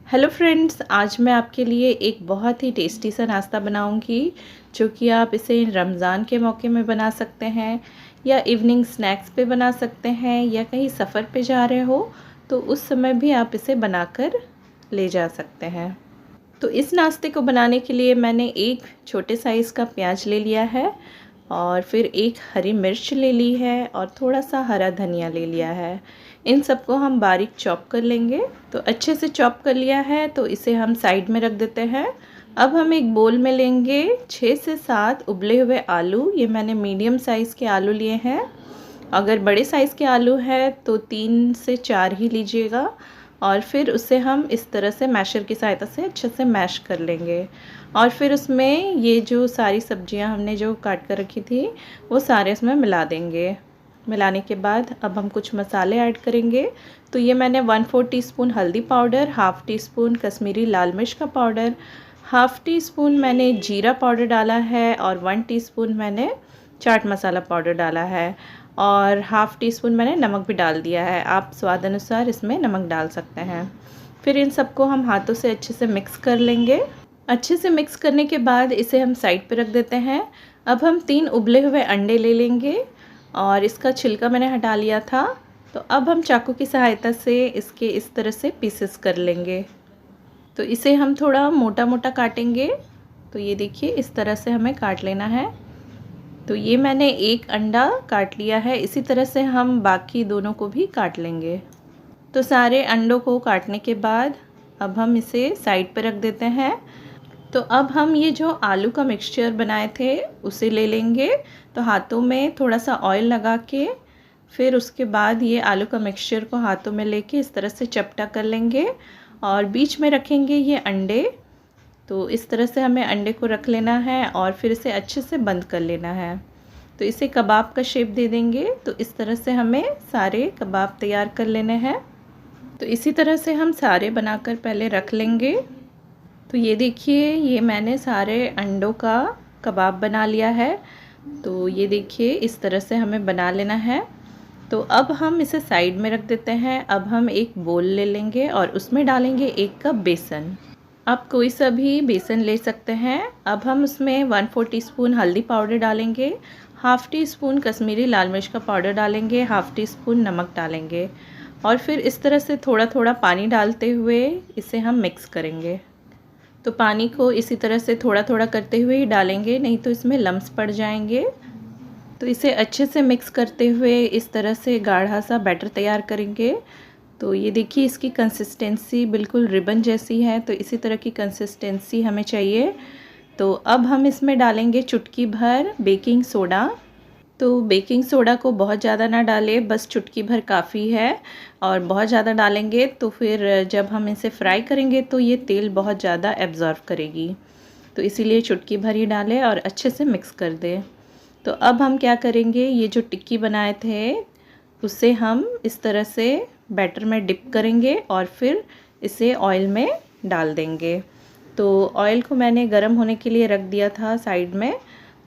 Hello friends, आज मैं आपके लिए एक बहुत ही टेस्टी सा नाश्ता बनाऊंगी जो कि आप इसे रमज़ान के मौके में बना सकते हैं या इवनिंग स्नैक्स पे बना सकते हैं या कहीं सफ़र पे जा रहे हो तो उस समय भी आप इसे बनाकर ले जा सकते हैं। तो इस नाश्ते को बनाने के लिए मैंने एक छोटे साइज़ का प्याज ले लिया है और फिर एक हरी मिर्च ले ली है और थोड़ा सा हरा धनिया ले लिया है। इन सबको हम बारीक चॉप कर लेंगे। तो अच्छे से चॉप कर लिया है तो इसे हम साइड में रख देते हैं। अब हम एक बोल में लेंगे 6 से 7 उबले हुए आलू। ये मैंने मीडियम साइज़ के आलू लिए हैं। अगर बड़े साइज़ के आलू है तो 3 से 4 ही लीजिएगा। और फिर उसे हम इस तरह से मैशर की सहायता से अच्छे से मैश कर लेंगे। और फिर उसमें ये जो सारी सब्जियां हमने जो काट कर रखी थी वो सारे इसमें मिला देंगे। मिलाने के बाद अब हम कुछ मसाले ऐड करेंगे। तो ये मैंने 1/4 टीस्पून हल्दी powder, half teaspoon Kashmiri लाल मिर्च का पाउडर, हाफ़ टी स्पून मैंने जीरा पाउडर डाला है और 1 टीस्पून मैंने चाट मसाला पाउडर डाला है और हाफ़ टी स्पून मैंने नमक भी डाल दिया है। आप स्वाद अनुसार इसमें नमक डाल सकते हैं। फिर इन सबको हम हाथों से अच्छे से मिक्स कर लेंगे। अच्छे से मिक्स करने के बाद इसे हम साइड पे रख देते हैं। अब हम 3 उबले हुए अंडे ले लेंगे और इसका छिलका मैंने हटा लिया था। तो अब हम चाकू की सहायता से इसके इस तरह से पीसेस कर लेंगे। तो इसे हम थोड़ा मोटा मोटा काटेंगे। तो ये देखिए इस तरह से हमें काट लेना है। तो ये मैंने एक अंडा काट लिया है। इसी तरह से हम बाकी दोनों को भी काट लेंगे। तो सारे अंडों को काटने के बाद अब हम इसे साइड पर रख देते हैं। तो अब हम ये जो आलू का मिक्सचर बनाए थे उसे ले लेंगे। तो हाथों में थोड़ा सा ऑयल लगा के फिर उसके बाद ये आलू का मिक्सचर को हाथों में लेके इस तरह से चपटा कर लेंगे और बीच में रखेंगे ये अंडे। तो इस तरह से हमें अंडे को रख लेना है और फिर इसे अच्छे से बंद कर लेना है। तो इसे कबाब का शेप दे देंगे। तो इस तरह से हमें सारे कबाब तैयार कर लेने हैं। तो इसी तरह से हम सारे बनाकर पहले रख लेंगे। तो ये देखिए ये मैंने सारे अंडों का कबाब बना लिया है। तो ये देखिए इस तरह से हमें बना लेना है। तो अब हम इसे साइड में रख देते हैं। अब हम एक बोल ले लेंगे और उसमें डालेंगे 1 कप बेसन। आप कोई सा भी बेसन ले सकते हैं। अब हम उसमें 1/4 टीस्पून हल्दी पाउडर डालेंगे, हाफ़ टी स्पून कश्मीरी लाल मिर्च का पाउडर डालेंगे, हाफ़ टी स्पून नमक डालेंगे और फिर इस तरह से थोड़ा थोड़ा पानी डालते हुए इसे हम मिक्स करेंगे। तो पानी को इसी तरह से थोड़ा थोड़ा करते हुए ही डालेंगे, नहीं तो इसमें लम्स पड़ जाएंगे। तो इसे अच्छे से मिक्स करते हुए इस तरह से गाढ़ा सा बैटर तैयार करेंगे। तो ये देखिए इसकी कंसिस्टेंसी बिल्कुल रिबन जैसी है। तो इसी तरह की कंसिस्टेंसी हमें चाहिए। तो अब हम इसमें डालेंगे चुटकी भर बेकिंग सोडा। तो बेकिंग सोडा को बहुत ज़्यादा ना डालें, बस चुटकी भर काफ़ी है। और बहुत ज़्यादा डालेंगे तो फिर जब हम इसे फ्राई करेंगे तो ये तेल बहुत ज़्यादा एब्ज़ॉर्ब करेगी। तो इसीलिए चुटकी भर ही डालें और अच्छे से मिक्स कर दें। तो अब हम क्या करेंगे, ये जो टिक्की बनाए थे उसे हम इस तरह से बैटर में डिप करेंगे और फिर इसे ऑयल में डाल देंगे। तो ऑयल को मैंने गरम होने के लिए रख दिया था साइड में।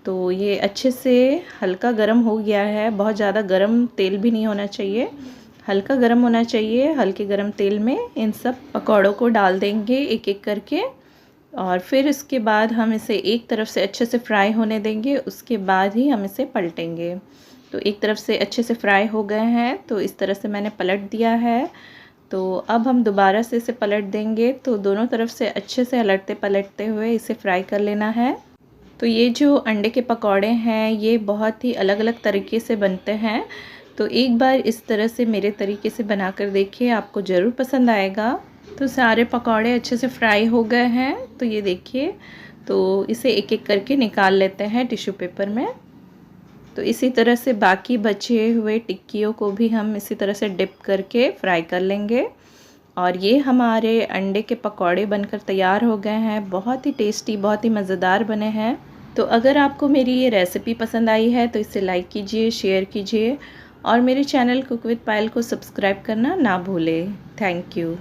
तो ये अच्छे से हल्का गरम हो गया है। बहुत ज़्यादा गरम तेल भी नहीं होना चाहिए, हल्का गरम होना चाहिए। हल्के गरम तेल में इन सब पकौड़ों को डाल देंगे एक एक करके और फिर इसके बाद हम इसे एक तरफ से अच्छे से फ्राई होने देंगे। उसके बाद ही हम इसे पलटेंगे। तो एक तरफ से अच्छे से फ्राई हो गए हैं तो इस तरह से मैंने पलट दिया है। तो अब हम दोबारा से इसे पलट देंगे। तो दोनों तरफ से अच्छे से पलटते पलटते हुए इसे फ्राई कर लेना है। तो ये जो अंडे के पकौड़े हैं ये बहुत ही अलग अलग तरीके से बनते हैं। तो एक बार इस तरह से मेरे तरीके से बना कर देखिए, आपको ज़रूर पसंद आएगा। तो सारे पकौड़े अच्छे से फ्राई हो गए हैं। तो ये देखिए, तो इसे एक एक करके निकाल लेते हैं टिश्यू पेपर में। तो इसी तरह से बाकी बचे हुए टिक्कियों को भी हम इसी तरह से डिप करके फ्राई कर लेंगे। और ये हमारे अंडे के पकौड़े बनकर तैयार हो गए हैं। बहुत ही टेस्टी, बहुत ही मज़ेदार बने हैं। तो अगर आपको मेरी ये रेसिपी पसंद आई है तो इसे लाइक कीजिए, शेयर कीजिए और मेरे चैनल कुक विद पायल को सब्सक्राइब करना ना भूलें। Thank you.